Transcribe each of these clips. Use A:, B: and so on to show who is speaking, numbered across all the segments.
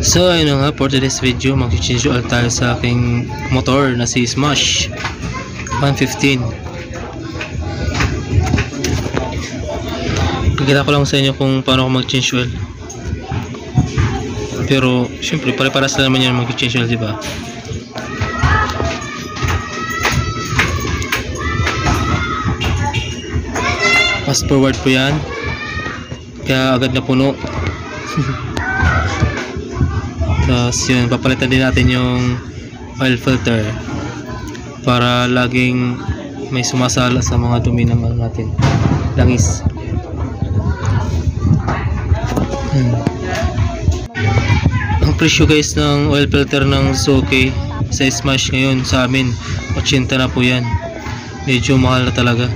A: So ayun nga, for today's video mag-change oil tayo sa aking motor na si Smash 115. Pakita ko lang sa inyo kung paano ako mag-change oil. Pero syempre pare-paras na naman yan mag-change oil, diba? Fast forward po yan, kaya agad na puno. Tapos yun, papalitan din natin yung oil filter para laging may sumasala sa mga dumi ng ano natin, langis. Ang presyo guys ng oil filter ng Suzuki sa Smash ngayon sa amin 80 na po yan. Medyo mahal na talaga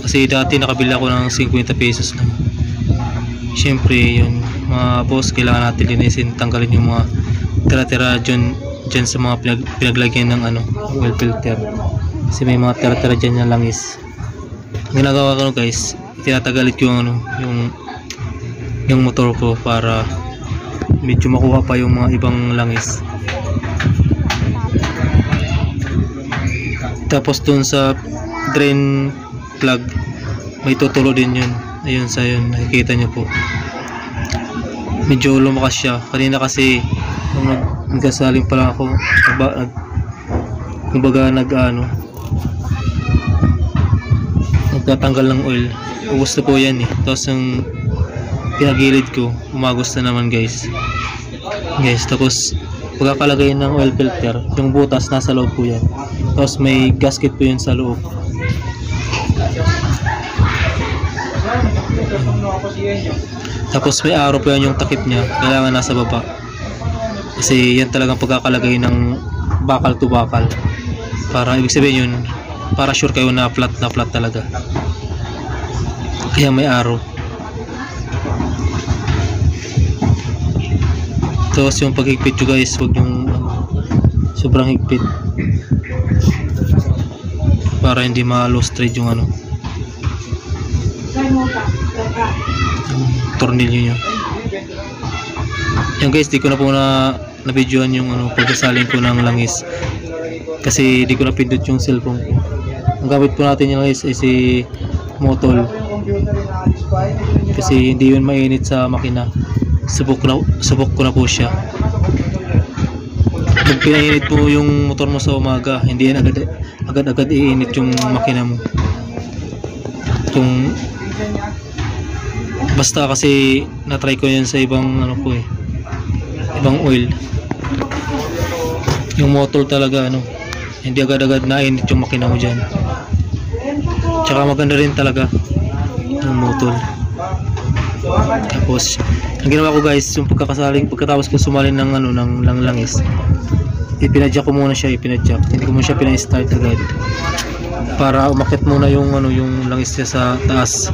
A: kasi dati nakabili ako ng 50 pesos lang. Syempre yun mga boss, kailangan natin linisin, tanggalin yung mga tira-tira dyan sa mga pinaglagyan ng ano, oil filter, kasi may mga tira-tira dyan yung langis. Ang ginagawa ko guys, tinatagalit ko yung motor ko para medyo makuha pa yung mga ibang langis. Tapos dun sa drain plug may tutulo din yun. Ayun sa yun, nakikita nyo po, medyo lumakas siya kanina kasi nung nagkasaling pa lang ako, nagtatanggal ng oil, ubos na po yan eh. Tapos yung pinagilid ko umagos na naman guys. Tapos pagkakalagay ng oil filter, yung butas nasa loob po yan, tapos may gasket po yun sa loob. Tapos may arrow po yan, yung takip nya kailangan nasa baba, kasi yan talagang pagkakalagay ng bakal to bakal, para ibig sabihin yun, para sure kayo na flat talaga, kaya may arrow. Tapos yung paghigpit nyo guys, huwag yung sobrang higpit para hindi ma-lost thread yung ano, tornilyo nyo. Yan guys, di ko na po na videoan yung ano, pagkasaling ko ng langis kasi di ko na pindot yung cellphone ko. Ang gamit po natin yung guys ay si Motol, kasi hindi yun mainit sa makina. Subok ko na po siya. Pag pinainit po yung motor mo sa umaga, hindi yan agad iinit yung makina mo. Basta kasi na-try ko yan sa ibang ano po eh, ibang oil. Yung motor talaga ano, hindi agad nainit yung makina mo dyan. Tsaka maganda rin talaga yung motor. Tapos ang ginawa ko guys, yung pagkatapos ko sumalin ng ano, ng langis, ipinadyak ko muna siya, hindi ko muna siya pina-start agad para umakyat muna yung ano, yung langis niya sa taas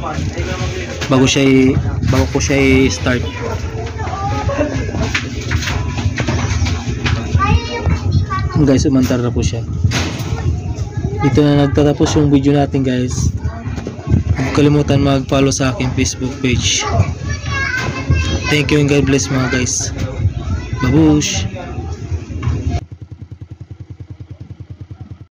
A: bago ko siya i-start. Guys, umantar na po siya. Dito na nagtatapos yung video natin guys. Huwag kalimutan mag-follow sa aking Facebook page. Thank you and God bless mga guys. Babush!